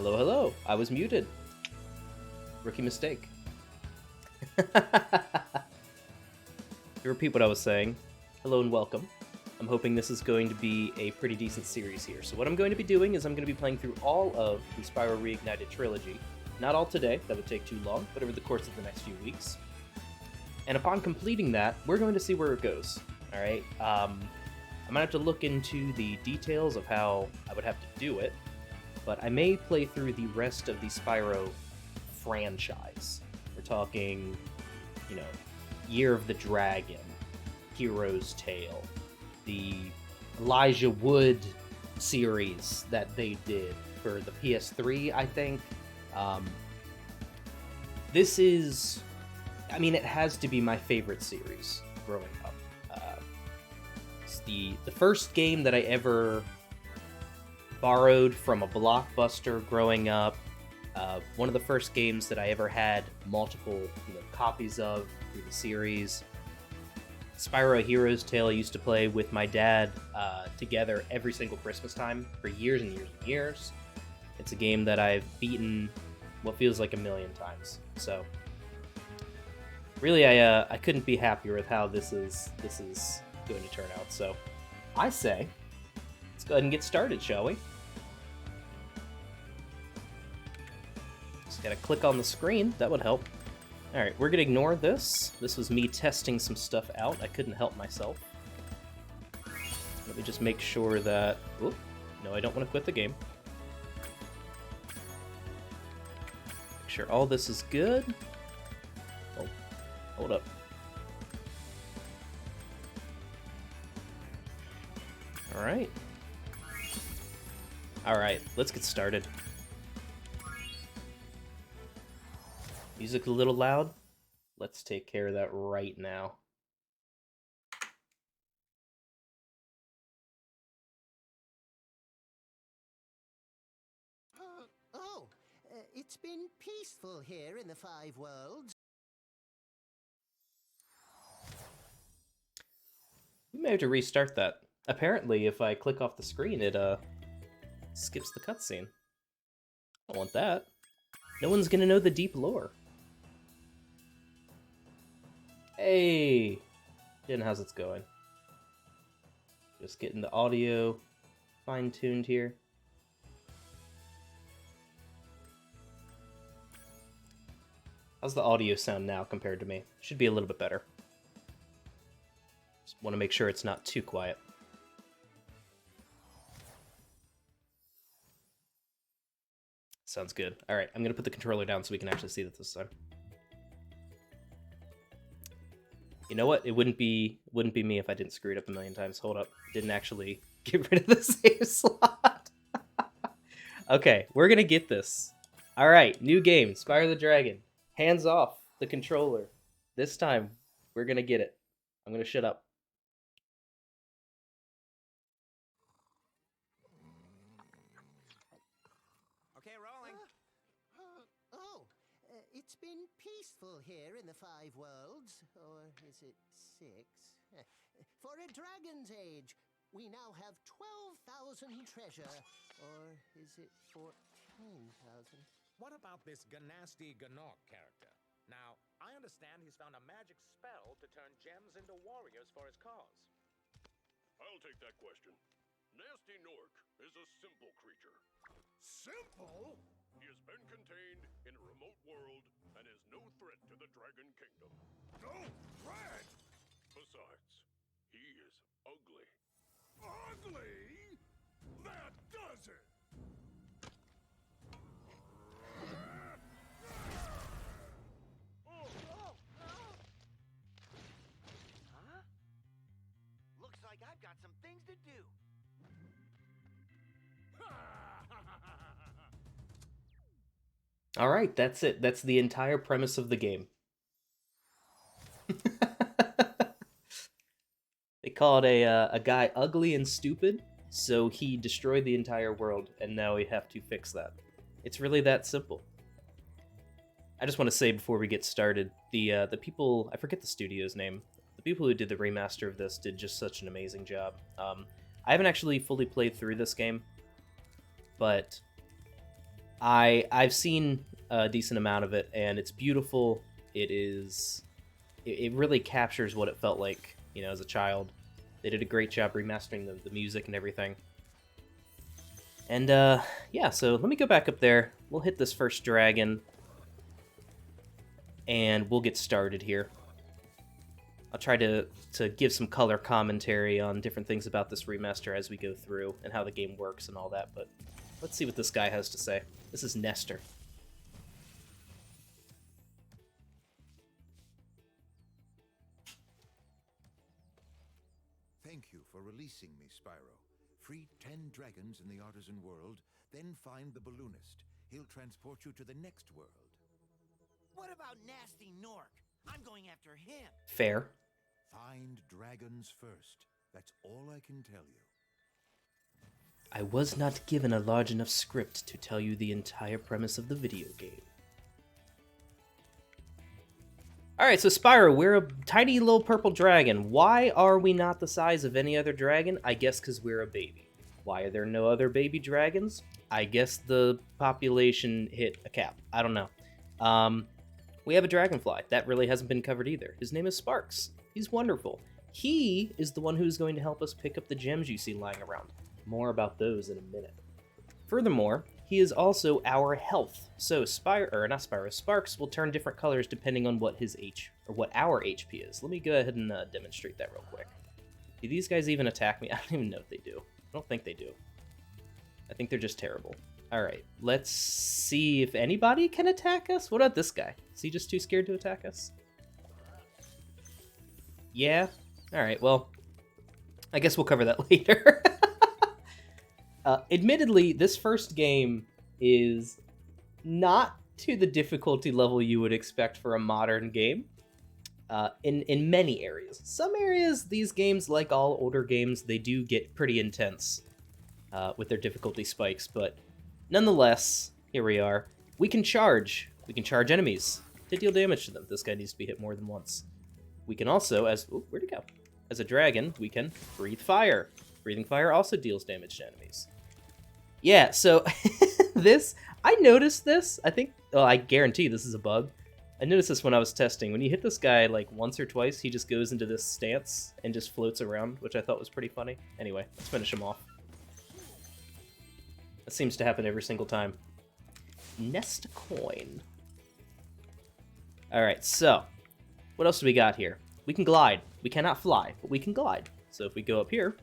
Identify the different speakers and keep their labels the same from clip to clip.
Speaker 1: Hello, hello. I was muted. Rookie mistake. To repeat what I was saying, hello and welcome. I'm hoping this is going to be a pretty decent series here. So what I'm going to be doing is I'm going to be playing through all of the Spyro Reignited trilogy. Not all today, that would take too long, but over the course of the next few weeks. And upon completing that, we're going to see where it goes. Alright, I'm going to have to look into the details of how I would have to do it, but I may play through the rest of the Spyro franchise. We're talking, you know, Year of the Dragon, Hero's Tale, the Elijah Wood series that they did for the PS3, I think. This is, I mean, it has to be my favorite series growing up. It's the first game that I ever borrowed from a Blockbuster growing up. One of the first games that I ever had multiple copies of through the series. Spyro Hero's Tale I used to play with my dad together every single Christmas time for years and years and years. It's a game that I've beaten what feels like a million times. So really, I couldn't be happier with how this is going to turn out. So I say, let's go ahead and get started, shall we? Just gotta click on the screen. That would help. Alright, we're gonna ignore this. This was me testing some stuff out. I couldn't help myself. Let me just make sure that... Oop, no, I don't want to quit the game. Make sure all this is good. Oh, hold up. Alright. Alright, let's get started. Music a little loud? Let's take care of that right now.
Speaker 2: It's been peaceful here in the Five Worlds.
Speaker 1: We may have to restart that. Apparently, if I click off the screen, it skips the cutscene. I don't want that. No one's gonna know the deep lore. Hey! Jen, how's it going? Just getting the audio fine-tuned here. How's the audio sound now compared to me? Should be a little bit better. Just want to make sure it's not too quiet. Sounds good. Alright, I'm gonna put the controller down so we can actually see this time. You know what? It wouldn't be me if I didn't screw it up a million times. Hold up. Didn't actually get rid of the save slot. Okay, we're gonna get this. Alright, new game, Spyro the Dragon. Hands off the controller. This time, we're gonna get it. I'm gonna shut up.
Speaker 2: Okay, rolling. It's been peaceful here in the Five Worlds. Or is it 6? For a dragon's age. We now have 12,000 treasure. Or is it 14,000?
Speaker 3: What about this Ganasty Ganok character? Now, I understand he's found a magic spell to turn gems into warriors for his cause.
Speaker 4: I'll take that question. Nasty Nork is a simple creature.
Speaker 5: Simple?
Speaker 4: He has been contained in a remote world and is no threat to the Dragon Kingdom.
Speaker 5: No threat?
Speaker 4: Besides, he is ugly.
Speaker 5: Ugly? That does it!
Speaker 6: Huh? Looks like I've got some things to do.
Speaker 1: Alright, that's it. That's the entire premise of the game. They call it a guy ugly and stupid, so he destroyed the entire world, and now we have to fix that. It's really that simple. I just want to say before we get started, the people, I forget the studio's name, the people who did the remaster of this did just such an amazing job. I haven't actually fully played through this game, but I've seen a decent amount of it, and it's beautiful. It really captures what it felt like, you know, as a child. They did a great job remastering the music and everything. And yeah, so let me go back up there. We'll hit this first dragon, and we'll get started here. I'll try to give some color commentary on different things about this remaster as we go through, and how the game works and all that, but let's see what this guy has to say. This is Nestor.
Speaker 7: Thank you for releasing me, Spyro. Free 10 dragons in the artisan world, then find the balloonist. He'll transport you to the next world.
Speaker 6: What about Nasty Nork? I'm going after him.
Speaker 1: Fair.
Speaker 7: Find dragons first. That's all I can tell you.
Speaker 1: I was not given a large enough script to tell you the entire premise of the video game. Alright, so Spyro, we're a tiny little purple dragon. Why are we not the size of any other dragon? I guess because we're a baby. Why are there no other baby dragons? I guess the population hit a cap. I don't know. We have a dragonfly. That really hasn't been covered either. His name is Sparks. He's wonderful. He is the one who's going to help us pick up the gems you see lying around. More about those in a minute. Furthermore, he is also our health. So Sparks will turn different colors depending on what what our HP is. Let me go ahead and demonstrate that real quick. Do these guys even attack me? I don't even know if they do. I don't think they do. I think they're just terrible. Alright, let's see if anybody can attack us. What about this guy? Is he just too scared to attack us? Yeah? Alright, well, I guess we'll cover that later. Admittedly, this first game is not to the difficulty level you would expect for a modern game. In many areas. Some areas, these games, like all older games, they do get pretty intense with their difficulty spikes, but nonetheless, here we are. We can charge. We can charge enemies to deal damage to them. This guy needs to be hit more than once. We can also, where'd it go? As a dragon, we can breathe fire. Breathing fire also deals damage to enemies. Yeah, so I noticed this. I guarantee this is a bug. I noticed this when I was testing. When you hit this guy like once or twice, he just goes into this stance and just floats around, which I thought was pretty funny. Anyway, let's finish him off. That seems to happen every single time. Nest a coin. Alright, so what else do we got here? We can glide. We cannot fly, but we can glide. So if we go up here,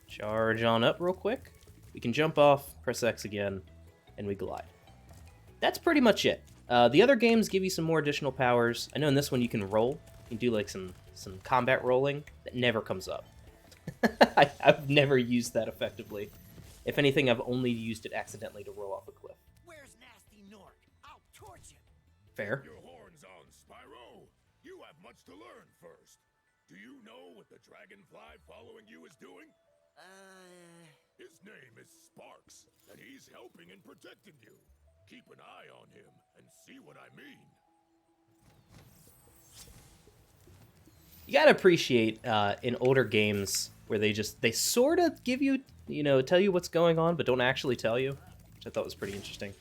Speaker 1: charge on up real quick, we can jump off, press X again, and we glide. That's pretty much it. The other games give you some more additional powers. I know in this one you can roll. You can do like some combat rolling. That never comes up. I've never used that effectively. If anything, I've only used it accidentally to roll off a cliff.
Speaker 6: Where's Nasty Nork? I'll torch him.
Speaker 1: Fair.
Speaker 5: Your horns on, Spyro. You have much to learn first. Do you know what the dragonfly following you is doing? His name is Sparks, and he's helping and protecting you. Keep an eye on him and see what I mean.
Speaker 1: You gotta appreciate in older games where they sort of give you, tell you what's going on, but don't actually tell you, which I thought was pretty interesting.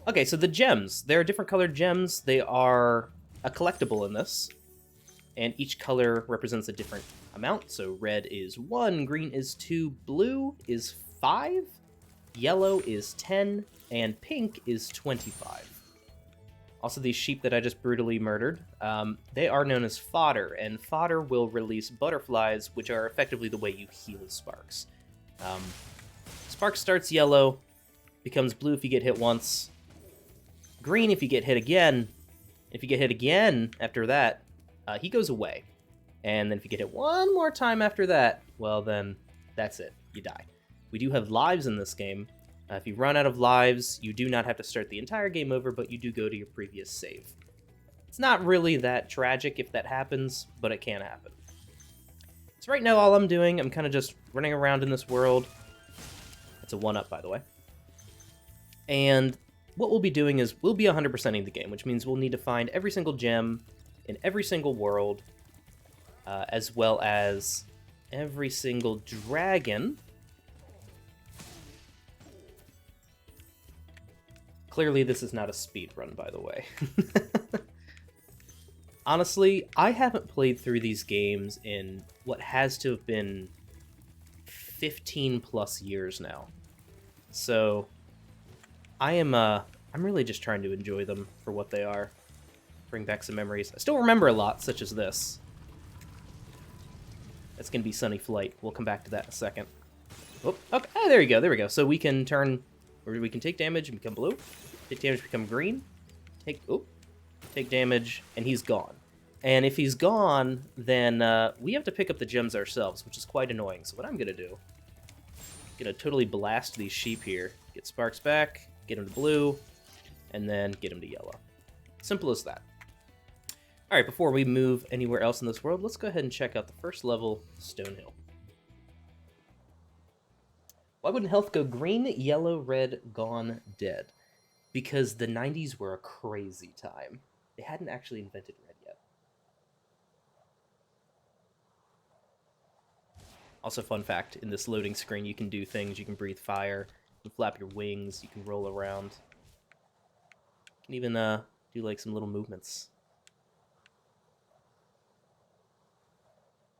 Speaker 1: Okay, so the gems. There are different colored gems. They are a collectible in this, and each color represents a different amount. So red is 1, green is 2, blue is 5, yellow is 10, and pink is 25. Also, these sheep that I just brutally murdered, they are known as fodder, and fodder will release butterflies, which are effectively the way you heal Sparks. Sparks starts yellow, becomes blue if you get hit once, green if you get hit again. If you get hit again after that, he goes away. And then if you get hit one more time after that, well then, that's it. You die. We do have lives in this game. If you run out of lives, you do not have to start the entire game over, but you do go to your previous save. It's not really that tragic if that happens, but it can happen. So right now, all I'm doing, I'm kind of just running around in this world. That's a 1-up, by the way. And what we'll be doing is, we'll be 100%ing the game, which means we'll need to find every single gem in every single world, as well as every single dragon Clearly, this is not a speed run, by the way. Honestly, I haven't played through these games in what has to have been 15 plus years now. So I'm really just trying to enjoy them for what they are. Bring back some memories. I still remember a lot, such as this. That's gonna be Sunny Flight. We'll come back to that in a second. Oh, okay. Ah, there you go. There we go. So we can turn, or we can take damage and become blue. Take damage, become green. Take damage, and he's gone. And if he's gone, then we have to pick up the gems ourselves, which is quite annoying. So what I'm gonna do, I'm gonna totally blast these sheep here. Get Sparks back, get him to blue, and then get him to yellow. Simple as that. Alright, before we move anywhere else in this world, let's go ahead and check out the first level, Stonehill. Why wouldn't health go green, yellow, red, gone, dead? Because the 90s were a crazy time. They hadn't actually invented red yet. Also, fun fact, in this loading screen you can do things. You can breathe fire, you can flap your wings, you can roll around. You can even do like some little movements.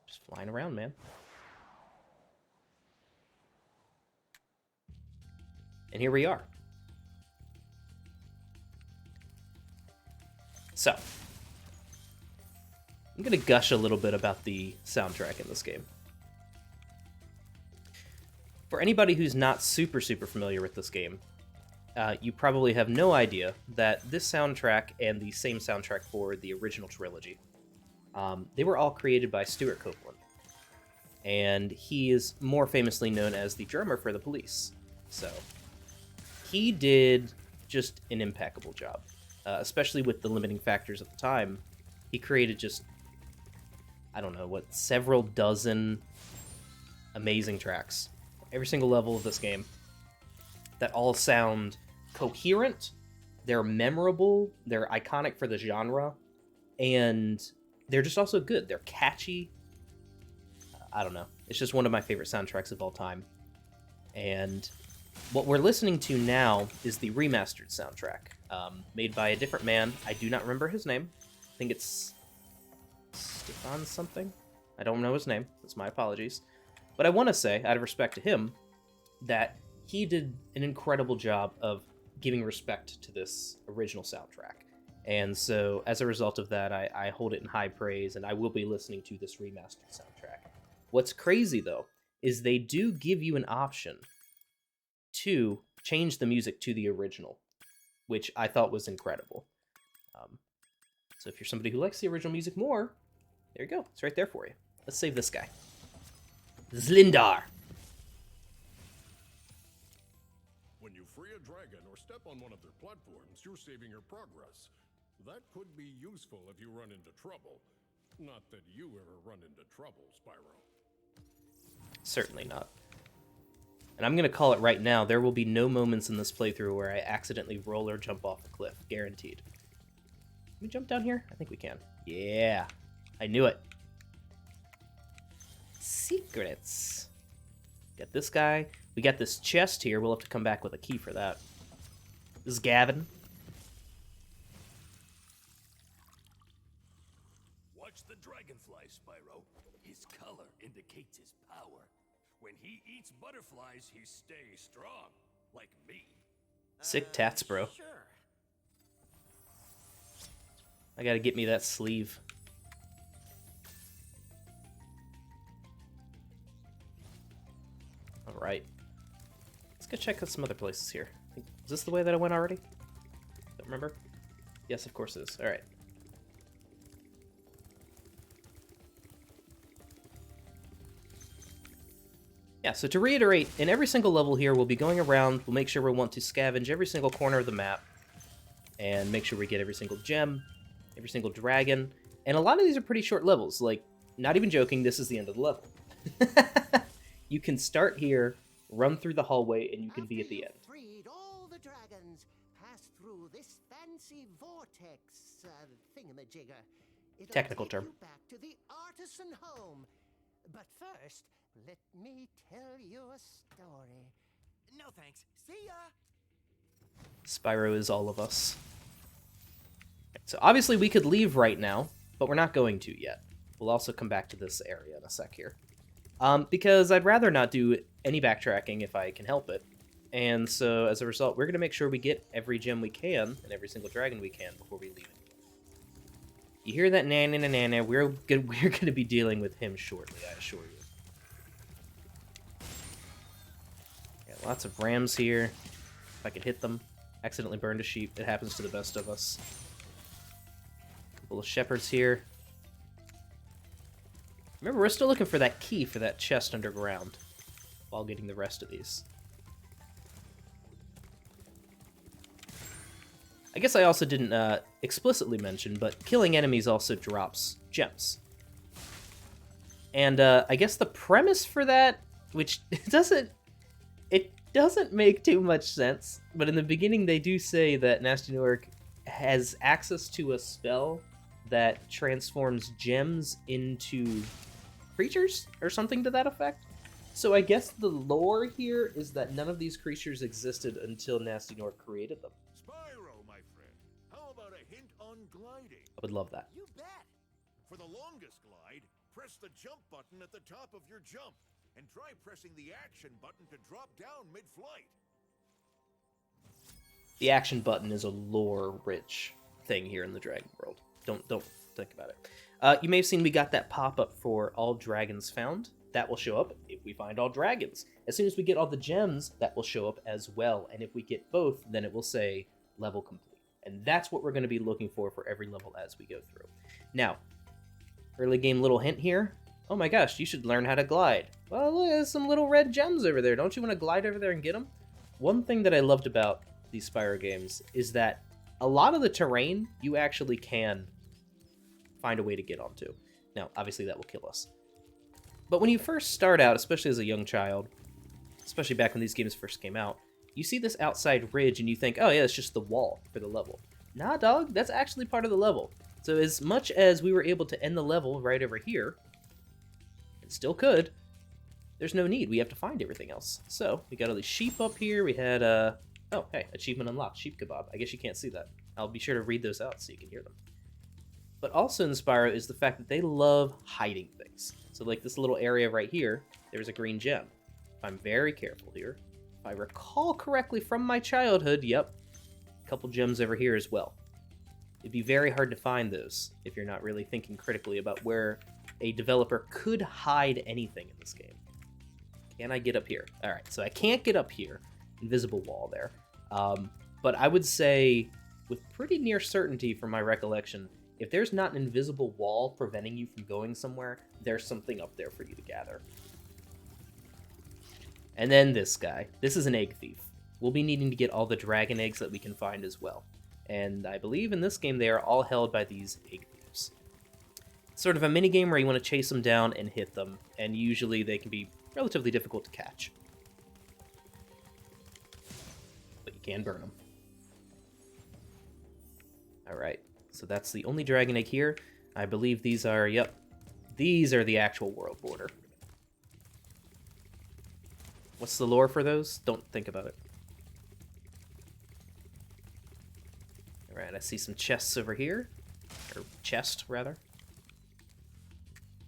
Speaker 1: Just flying around, man. And here we are. So, I'm going to gush a little bit about the soundtrack in this game. For anybody who's not super familiar with this game, you probably have no idea that this soundtrack and the same soundtrack for the original trilogy, they were all created by Stuart Copeland. And he is more famously known as the drummer for the Police. So, he did just an impeccable job. Especially with the limiting factors at the time. He created just, I don't know, what, several dozen amazing tracks. Every single level of this game. That all sound coherent, they're memorable, they're iconic for the genre, and they're just also good. They're catchy. I don't know. It's just one of my favorite soundtracks of all time. And what we're listening to now is the remastered soundtrack, made by a different man. I do not remember his name. I think it's Stefan something. I don't know his name. That's my apologies. But I want to say, out of respect to him, that he did an incredible job of giving respect to this original soundtrack. And so, as a result of that, I hold it in high praise, and I will be listening to this remastered soundtrack. What's crazy, though, is they do give you an option to change the music to the original, which I thought was incredible. So if you're somebody who likes the original music more, there you go. It's right there for you. Let's save this guy. Zlindar.
Speaker 4: When you free a dragon or step on one of their platforms, you're saving your progress. That could be useful if you run into trouble. Not that you ever run into trouble, Spyro.
Speaker 1: Certainly not. And I'm going to call it right now, there will be no moments in this playthrough where I accidentally roll or jump off a cliff. Guaranteed. Can we jump down here? I think we can. Yeah. I knew it. Secrets. Got this guy. We got this chest here. We'll have to come back with a key for that. This is Gavin.
Speaker 5: Watch the dragonfly, Spyro. His color indicates his power. When he eats butterflies, he stays strong, like me.
Speaker 1: Sick tats, bro.
Speaker 6: Sure.
Speaker 1: I gotta get me that sleeve. Alright. Let's go check out some other places here. Is this the way that I went already? Don't remember? Yes, of course it is. Alright. Yeah, so to reiterate, in every single level here, we'll be going around, we'll make sure we want to scavenge every single corner of the map, and make sure we get every single gem, every single dragon, and a lot of these are pretty short levels, like, not even joking, this is the end of the level. You can start here, run through the hallway, and you can be at the end.
Speaker 2: After you've freed all the dragons, pass through this fancy vortex thingamajigger. It'll
Speaker 1: Technical
Speaker 2: take
Speaker 1: term.
Speaker 2: you back to the artisan home. But first, let me tell you a story.
Speaker 6: No thanks. See ya.
Speaker 1: Spyro is all of us. So obviously we could leave right now, but we're not going to yet. We'll also come back to this area in a sec here. Because I'd rather not do any backtracking if I can help it. And so as a result, we're going to make sure we get every gem we can and every single dragon we can before we leave. You hear that na-na-na-na-na? We're gonna be dealing with him shortly, I assure you. Got lots of rams here. If I could hit them. Accidentally burned a sheep. It happens to the best of us. Couple of shepherds here. Remember, we're still looking for that key for that chest underground while getting the rest of these. I guess I also didn't explicitly mention, but killing enemies also drops gems. And I guess the premise for that, which doesn't make too much sense, but in the beginning they do say that Nasty Newark has access to a spell that transforms gems into creatures, or something to that effect. So I guess the lore here is that none of these creatures existed until Nasty Newark created them.
Speaker 5: Spyro, my friend, how about a hint on gliding?
Speaker 1: I would love that.
Speaker 2: You bet.
Speaker 5: For the longest glide, press the jump button at the top of your jump, and try pressing the action button to drop down mid-flight.
Speaker 1: The action button is a lore-rich thing here in the Dragon World. Don't think about it. You may have seen we got that pop-up for all dragons found. That will show up if we find all dragons. As soon as we get all the gems, that will show up as well. And if we get both, then it will say level complete. And that's what we're going to be looking for every level as we go through. Now, early game little hint here. Oh my gosh, you should learn how to glide. Well, look, there's some little red gems over there. Don't you want to glide over there and get them? One thing that I loved about these Spyro games is that a lot of the terrain you actually can find a way to get onto. Now, obviously that will kill us. But when you first start out, especially as a young child, especially back when these games first came out, you see this outside ridge and you think, oh yeah, it's just the wall for the level. Nah, dog, that's actually part of the level. So as much as we were able to end the level right over here, and still could, there's no need. We have to find everything else. So, we got all these sheep up here. We had, oh, hey, achievement unlocked, sheep kebab. I guess you can't see that. I'll be sure to read those out so you can hear them. But also in Spyro is the fact that they love hiding things. So like this little area right here, there's a green gem. If I'm very careful here, if I recall correctly from my childhood, yep, a couple gems over here as well. It'd be very hard to find those if you're not really thinking critically about where a developer could hide anything in this game. Can I get up here? All right, so I can't get up here. Invisible wall there. But I would say, with pretty near certainty from my recollection, if there's not an invisible wall preventing you from going somewhere, there's something up there for you to gather. And then this guy. This is an egg thief. We'll be needing to get all the dragon eggs that we can find as well. And I believe in this game they are all held by these egg thieves. It's sort of a minigame where you want to chase them down and hit them, and usually they can be relatively difficult to catch. But you can burn them. Alright. So that's the only dragon egg here. I believe these are, yep, these are the actual world border. What's the lore for those? Don't think about it. Alright, I see some chests over here. Or chest, rather.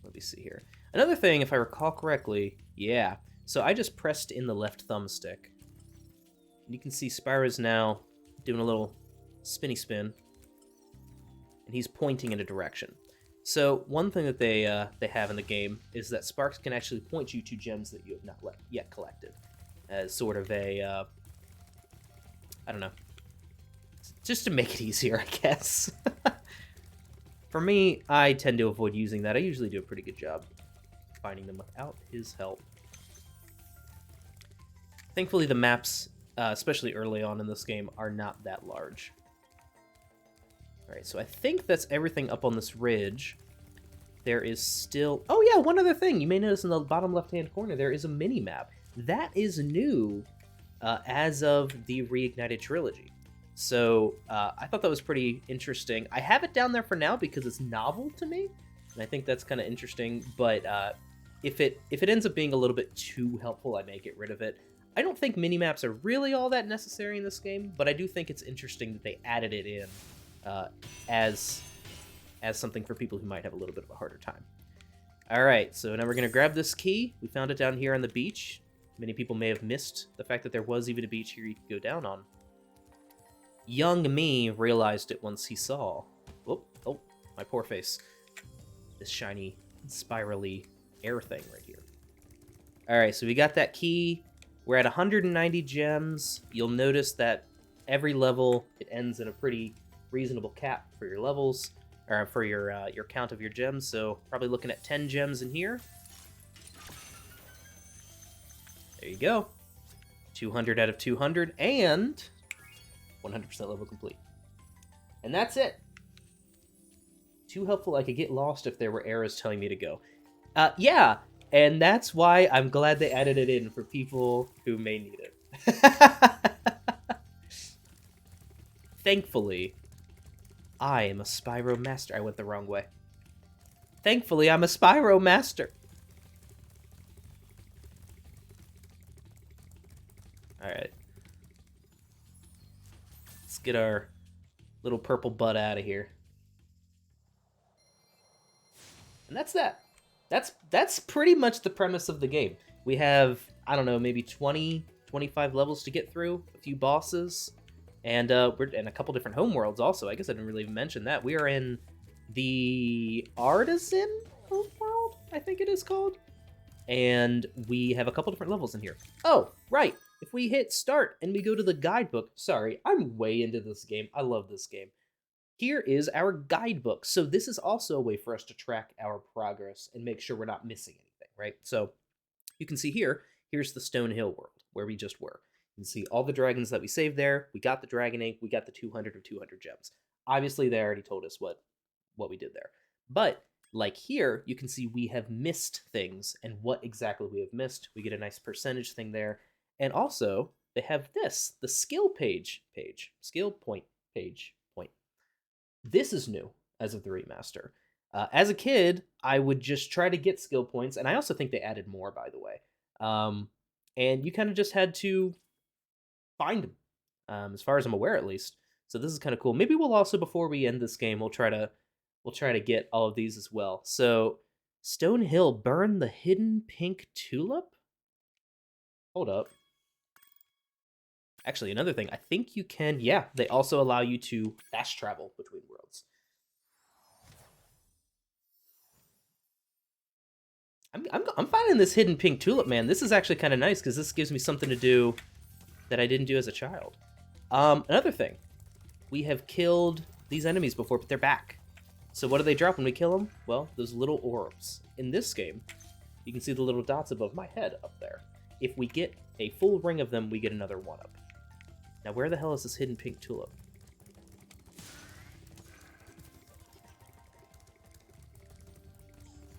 Speaker 1: Let me see here. Another thing, if I recall correctly, yeah. So I just pressed in the left thumbstick. And you can see Spyro's now doing a little spinny spin. And he's pointing in a direction. So one thing that they have in the game is that Sparks can actually point you to gems that you have not yet collected, as sort of a I don't know, just to make it easier, I guess. For me, I tend to avoid using that. I usually do a pretty good job finding them without his help. Thankfully, the maps, especially early on in this game, are not that large. Alright, so I think that's everything up on this ridge. There is still... Oh yeah, one other thing! You may notice in the bottom left-hand corner, there is a mini-map. That is new as of the Reignited Trilogy. So, I thought that was pretty interesting. I have it down there for now because it's novel to me, and I think that's kind of interesting, but if it ends up being a little bit too helpful, I may get rid of it. I don't think mini-maps are really all that necessary in this game, but I do think it's interesting that they added it in as something for people who might have a little bit of a harder time. Alright, so now we're going to grab this key. We found it down here on the beach. Many people may have missed the fact that there was even a beach here you could go down on. Young me realized it once he saw... Oh, my poor face. This shiny, spirally air thing right here. Alright, so we got that key. We're at 190 gems. You'll notice that every level, it ends in a pretty reasonable cap for your levels, or for your count of your gems, so probably looking at 10 gems in here. There you go. 200 out of 200, and 100% level complete. And that's it. Too helpful I could get lost if there were arrows telling me to go. Yeah, and that's why I'm glad they added it in for people who may need it. Thankfully, I am a Spyro Master. I went the wrong way. Thankfully, I'm a Spyro Master. Alright. Let's get our little purple butt out of here. And that's that. That's pretty much the premise of the game. We have, I don't know, maybe 20, 25 levels to get through, a few bosses, and we're in a couple different homeworlds also. I guess I didn't really even mention that. We are in the Artisan homeworld, I think it is called. And we have a couple different levels in here. Oh, right. If we hit start and we go to the guidebook, sorry, I'm way into this game. I love this game. Here is our guidebook. So this is also a way for us to track our progress and make sure we're not missing anything, right? So you can see here, here's the Stone Hill world where we just were. You can see all the dragons that we saved there. We got the dragon ink. We got the 200 of 200 gems. Obviously, they already told us what we did there. But like here, you can see we have missed things and what exactly we have missed. We get a nice percentage thing there. And also, they have this, the skill skill point page. This is new as of the remaster. As a kid, I would just try to get skill points, and I also think they added more, by the way. And you kind of just had to find them, as far as I'm aware, at least. So this is kind of cool. Maybe we'll also, before we end this game, we'll try to get all of these as well. So Stone Hill, burn the hidden pink tulip. Hold up. Actually, another thing, I think you can, yeah, they also allow you to fast travel between worlds. I'm finding this hidden pink tulip, man. This is actually kind of nice, because this gives me something to do that I didn't do as a child. Another thing, we have killed these enemies before, but they're back. So what do they drop when we kill them? Well, those little orbs. In this game, you can see the little dots above my head up there. If we get a full ring of them, we get another 1-up. Now, where the hell is this hidden pink tulip?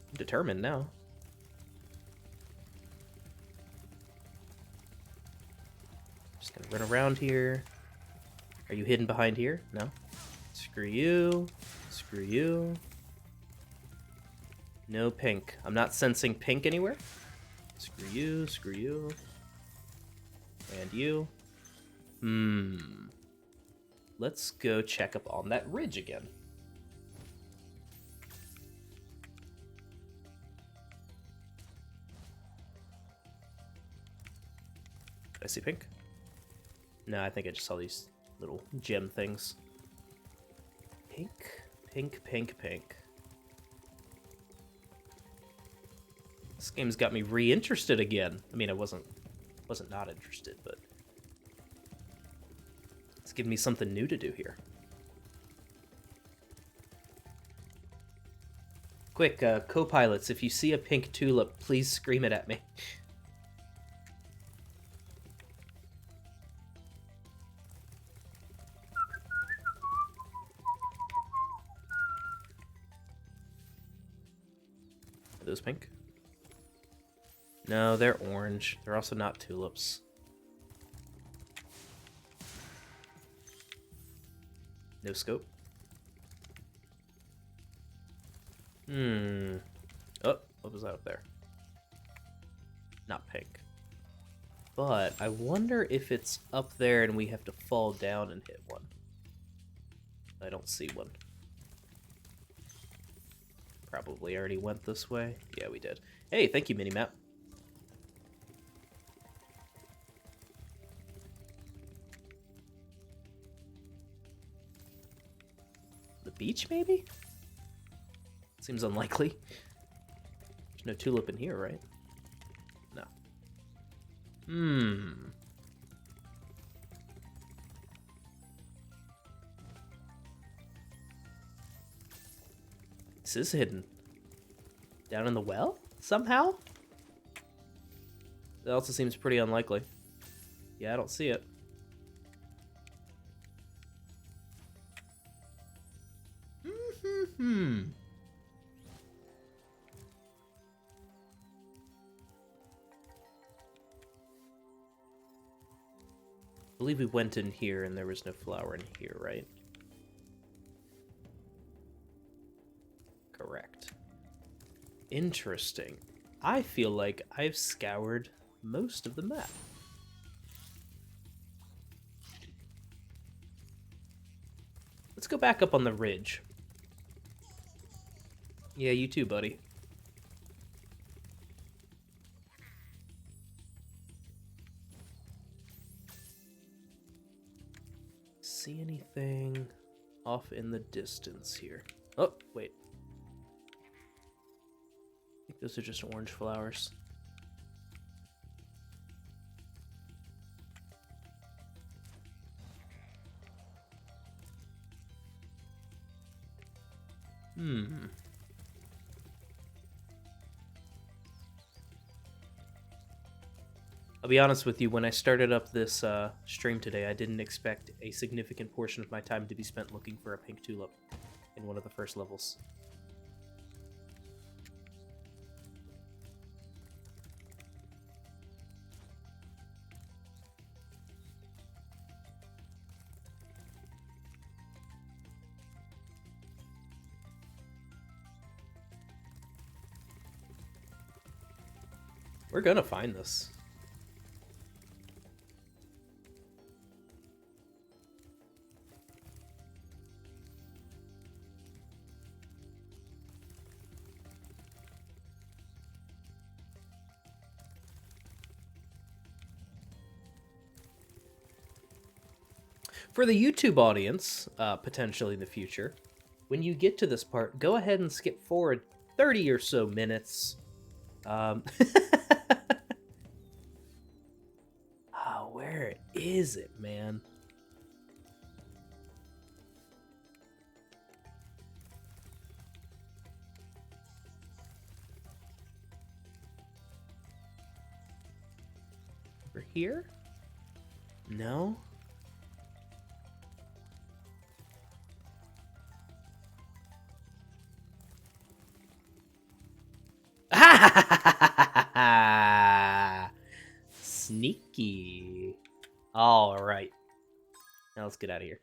Speaker 1: I'm determined now. Just gonna run around here. Are you hidden behind here? No? Screw you. Screw you. No pink. I'm not sensing pink anywhere. Screw you, screw you. And you. Let's go check up on that ridge again. Did I see pink? No, I think I just saw these little gem things. Pink, pink, pink, pink. This game's got me re-interested again. I mean, I wasn't not interested, but it's giving me something new to do here. Quick, co-pilots, if you see a pink tulip, please scream it at me. Are those pink? No, they're orange. They're also not tulips. No scope. Oh, what was that up there? Not pink. But I wonder if it's up there and we have to fall down and hit one. I don't see one. Probably already went this way. Yeah, we did. Hey, thank you, Minimap. The beach, maybe? Seems unlikely. There's no tulip in here, right? No. This is hidden. Down in the well? Somehow? That also seems pretty unlikely. Yeah, I don't see it. I believe we went in here and there was no flower in here, right? Correct. Interesting. I feel like I've scoured most of the map. Let's go back up on the ridge. Yeah, you too, buddy. See anything off in the distance here? Oh, wait. I think those are just orange flowers. I'll be honest with you, when I started up this stream today, I didn't expect a significant portion of my time to be spent looking for a pink tulip in one of the first levels. We're gonna find this. For the YouTube audience, potentially in the future, when you get to this part, go ahead and skip forward 30 or so minutes. Oh, where is it, man? Over here? No? Sneaky. All right. Now let's get out of here.